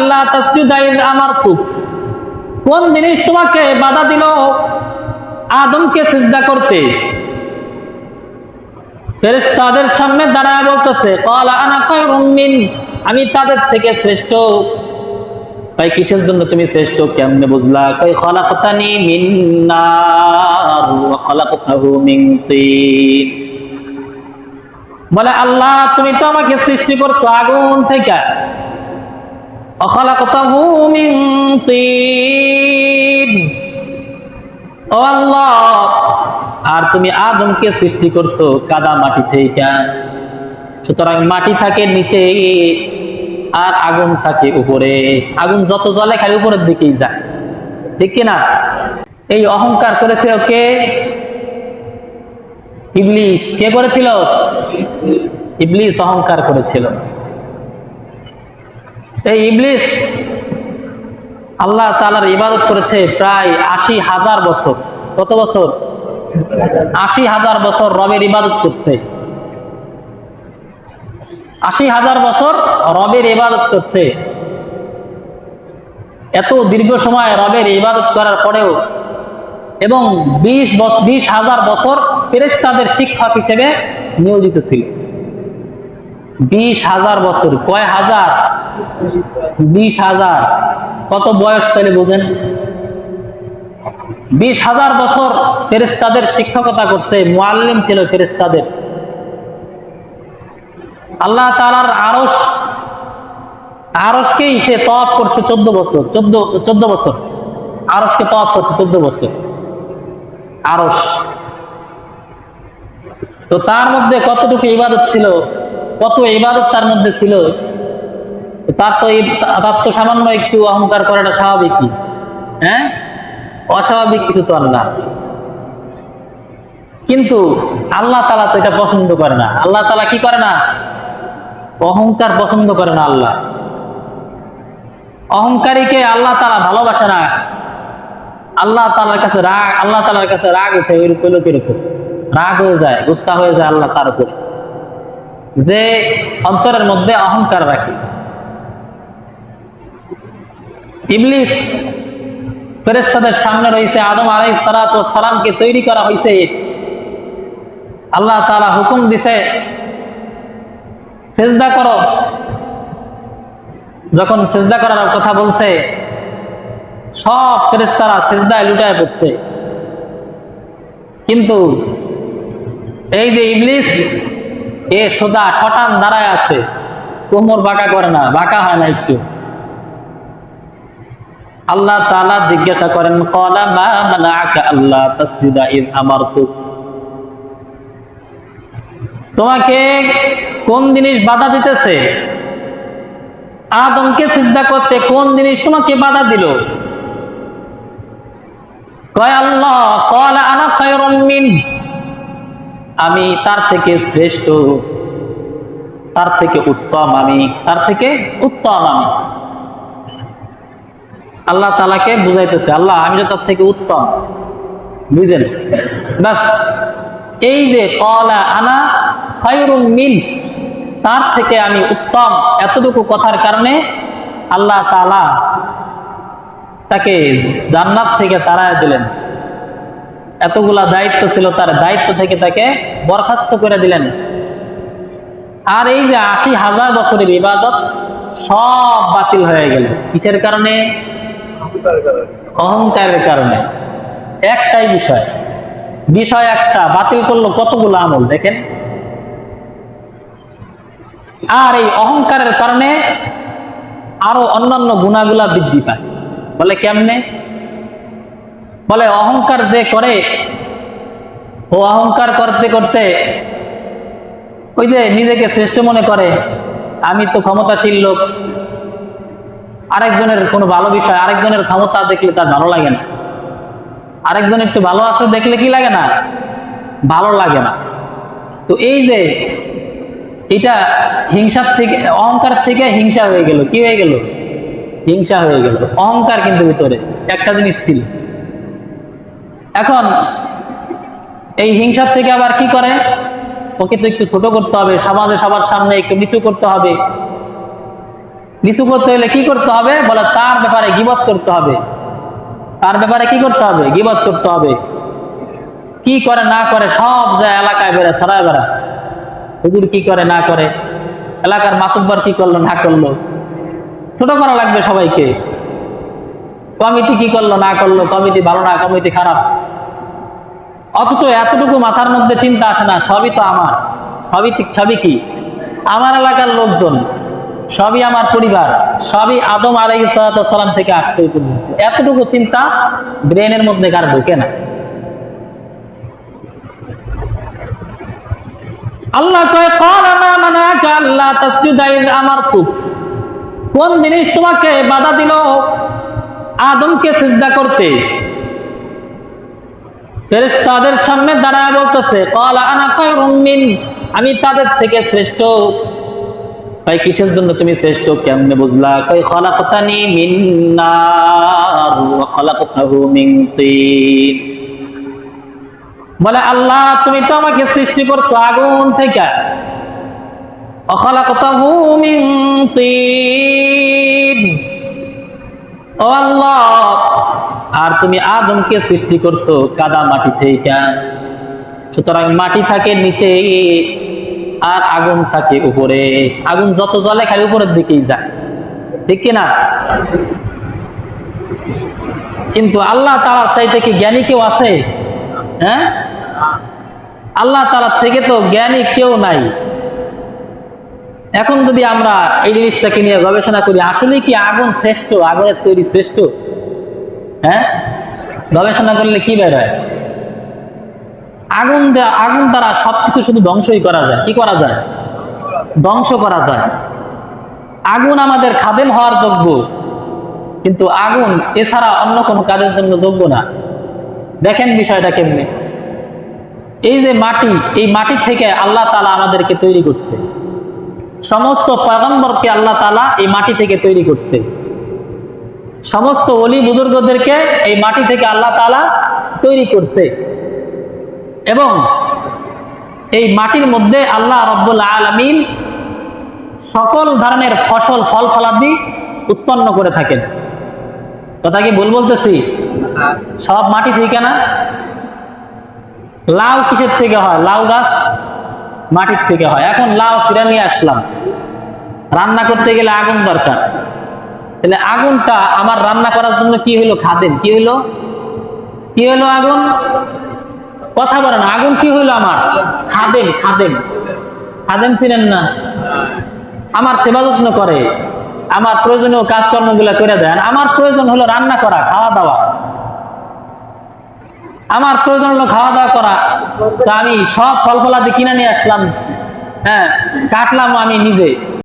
আল্লাহ তাসজুদা ইয আমারতুক, কোন জিনিস তোমাকে বাধা দিল আদমকে সিজদা করতে? ফেরেশতাদের সামনে দাঁড়ায় বলতেছে ক্বালা আনা খায়রুম মিন, আমি তাদের থেকে শ্রেষ্ঠ। ভাই কিসের জন্য তুমি শ্রেষ্ঠ, কেমনে বুঝলা? কই খলাকতানি মিন নার ওয়া খলাকতাহু মিন তিন। বলে আল্লাহ তুমি তো আমাকে সৃষ্টি করছো আগুন থেকে, ওয়া খলাকতাহু মিন তিন, ও আল্লাহ আর তুমি আদমকে সৃষ্টি করছো কাদা মাটি থেকে। সুতরাং মাটি থাকে নিচে আর আগুন থাকে উপরে, আগুন যত জ্বলে খালি উপরের দিকেই যায়, ঠিক কিনা? এই অহংকার করেছে কে? ইবলিস। কে করেছিল? ইবলিস অহংকার করেছিল। এই ইবলিস আল্লাহ তাআলার ইবাদত করেছে প্রায় ৮০,০০০ বছর। কত বছর? ৮০,০০০ বছর রবের ইবাদত করছে। ৮০,০০০ বছর রবের ইবাদত করছে। এত দীর্ঘ সময় রবের ইবাদত করার পরেও এবং ২০,০০০ বছর ফেরেশতাদের শিক্ষক হিসেবে নিয়োজিত ছিল। ২০,০০০ বছর। কয় হাজার? ২০,০০০। কত বয়স তাহলে বুঝেন? ২০,০০০ বছর ফেরেশতাদের শিক্ষকতা করছে, মুআল্লিম ছিল ফেরেশতাদের। আল্লাহ তাআলার আরশকেই সে তওয়াফ করছে 14 বছর। 14 বছর আরশকে তওয়াফ করছে, 14 বছর আরশ। তো তার মধ্যে কতটুকু ইবাদত ছিল, কত ইবাদত তার মধ্যে ছিল, তার তো সামান্য একটু অহংকার করাটা স্বাভাবিক কি? হ্যাঁ, অস্বাভাবিক কিছু তো আল্লাহ। কিন্তু আল্লাহ তাআলা তো এটা পছন্দ করে না। আল্লাহ তাআলা কি করে না? অহংকার পছন্দ করে না আল্লাহ। অহংকারীকে আল্লাহ তাআলা ভালোবাসে না। আল্লাহ তাআলার কাছে রাগ উঠে ওই লোকের উপর, রাগ হয়ে যায়, গুসা হয়ে যায় আল্লাহ তার উপর, যে অন্তরের মধ্যে অহংকার রাখে। ইবলিস ফেরেশতাদের সামনে রয়েছে, আদম আলাইহিস সালাতু ওয়াস সালামকে তৈরি করা হয়েছে। আল্লাহ তাআলা হুকুম দিছে সিজদা করো। যখন সিজদা করার কথা বলছে, সব ফেরেশতারা সিজদায় লুটায় পড়ছে। কিন্তু এই যে ইবলিস, এ সোজা ঠটান দাঁড়ায় আছে, কোমর বাঁকা করে না, বাঁকা হয় না একটু। আল্লাহ তাআলা জিজ্ঞাসা করেন ক্বালা মা মানাআকা আল্লা তাসজুদা ইয আমারতুক, তোমাকে কোন জিনিস বাধা দিতেছে আদমকে সিজদা করতে? কোন জিনিস তোমাকে বাধা দিল? কয় আল্লাহ ক্বালা আনা খায়রুম মিন, আমি তার থেকে শ্রেষ্ঠ, তার থেকে উত্তম, আমি তার থেকে উত্তম। আমি আল্লাহ তাআলাকে বুঝাইতেছে, আল্লাহ আমি তো তার থেকে উত্তম, বুঝেন? বাস এই যে ক্বালা আনা খায়রুম মিন, তার থেকে আমি উত্তম, এতটুকু কথার কারণে আল্লাহ তাআলা তাকে জান্নাত থেকে তাড়ায় দিলেন। এতগুলা দায়িত্ব ছিল তার, দায়িত্ব থেকে তাকে বরখাস্ত করে দিলেন। আর এই যে ৮০,০০০ বছরের ইবাদত সব বাতিল হয়ে গেল। কিসের কারণে? অহংকারের কারণে। একটাই বিষয় একটা, বাতিল করলো কতগুলো আমল দেখেন। আর এই অহংকারের কারণে আরো অন্যান্য গুনাহগুলা বৃদ্ধি পায়। বলে কেমনে? বলে অহংকার যে করে, ও অহংকার করতে করতে ওই যে নিজেকে শ্রেষ্ঠ মনে করে, আমি তো ক্ষমতাশীল লোক। আরেকজনের কোনো ভালো বিষয়, আরেকজনের ক্ষমতা দেখলে তার ভালো লাগে না, আরেকজন একটু ভালো আছে দেখলে কি লাগে না? ভালো লাগে না। তো এই যে এটা হিংসার থেকে, অহংকার থেকে হিংসা হয়ে গেল। কি হয়ে গেল? হিংসা হয়ে গেল। অহংকার কিন্তু ভিতরে একটা জিনিস ছিল। এখন এই হিংসার থেকে আবার কি করে? ওকে তো একটু ছোট করতে হবে, সমাজে সবার সামনে একটু নিচু করতে হবে। নিচু করতে হলে কি করতে হবে? বলে তার ব্যাপারে গীবত করতে হবে। তার ব্যাপারে কি করতে হবে? গীবত করতে হবে। কি করে না করে সব যায় এলাকায় বেড়ে ছড়ায় বেড়া, হুজুর কি করে না করে, এলাকার মাতুব্বর কি করলো না করলো, ছোট করা লাগবে সবাইকে। কমিটি কি করলো না করলো, কমিটি ভালো না, কমিটি খারাপ। অথচ এতটুকু মাথার মধ্যে চিন্তা আসে না, সবই তো আমার, সবই কি আমার এলাকার লোকজন, সবই আমার পরিবার, সবই আদম আলাইহিস সালাম থেকে আসতে পর্যন্ত। এতটুকু চিন্তা ব্রেনের মধ্যে কার ঢোকে না। আল্লাহ কয় ক্বালা মা মানাকা আল্লা তাসজুদা ইয আমারতুক, কোন জিনিস তোমাকে বাধা দিল আদমকে সিজদা করতে? ফেরেশতাদের সামনে দাঁড়ায় বলতেছে ক্বালা আনা খায়রুম মিন, আমি তাদের থেকে শ্রেষ্ঠ। ভাই কিসের জন্য তুমি শ্রেষ্ঠ, কেমনে বুঝলা? কয় খলাকতানি মিন নার ওয়া খলাকতাহু মিন তিন। বলে আল্লাহ তুমি তো আমাকে সৃষ্টি করছো আগুন থেকে, ওয়া খলাকতাহু মিন তিন, ও আল্লাহ আর তুমি আদমকে সৃষ্টি করছো কাদা মাটি থেকে। সুতরাং মাটি থাকে নিচে আর আগুন থাকে উপরে। আগুন যত জ্বলে খালি উপরের দিকেই যায়, ঠিক কিনা? কিন্তু আল্লাহ তাআলার চাইতে কি জ্ঞানী কেউ আছে? হ্যাঁ, আল্লাহ তাআলার থেকে তো জ্ঞানী কেউ নাই। এখন যদি আমরা এই জিনিসটাকে নিয়ে গবেষণা করি, আসলে কি আগুন শ্রেষ্ঠ, আগুনের তৈরি শ্রেষ্ঠ? হ্যাঁ, গবেষণা করলে কি বের হয়? আগুন দ্বারা সবকিছু শুধু ধ্বংসই করা যায়। কি করা যায়? ধ্বংস করা যায়। আগুন আমাদের খাদেম হওয়ার যোগ্য, কিন্তু আগুন এছাড়া অন্য কোনো কাজের জন্য যোগ্য না। দেখেন বিষয়টা কেমনে। এই যে মাটি, এই মাটি থেকে আল্লাহ তাআলা আমাদেরকে তৈরি করছে, সমস্ত পয়গম্বরকে আল্লাহ তাআলা এই মাটি থেকে তৈরি করছে, সমস্ত ওলি বুজুর্গদেরকে এই মাটি থেকে আল্লাহ তাআলা তৈরি করছে। এবং এই মাটির মধ্যে আল্লাহ রাব্বুল আলামিন সকল ধরনের ফসল ফল ফলাদি উৎপন্ন করে থাকেন। কথা কি ভুল বলতেছি? সব মাটি থেকে না। লাউ কিসের থেকে হয়? লাউ গাছ মাটির থেকে হয়। এখন লাউ ফিরে নিয়ে আসলাম, রান্না করতে গেলে আগুন দরকার। তাহলে আগুনটা আমার রান্না করার জন্য কি হলো? খাদেম। কি হলো? কি হলো আগুন? কথা বলেন, আগুন কি হইলো আমার? খাদেম। খাদেম, খাদেম ছিলেন না? আমার সেবা যত্ন করে, আমার প্রয়োজনীয় কাজকর্ম গুলা করে দেন। আমার প্রয়োজন হলো রান্না করা, খাওয়া দাওয়া। আমার প্রয়োজন হলো খাওয়া দাওয়া করা, তো আমি সব ফল ফলাদি কিনে নিয়ে আসলাম, হ্যাঁ, কাটলাম আমি নিজে।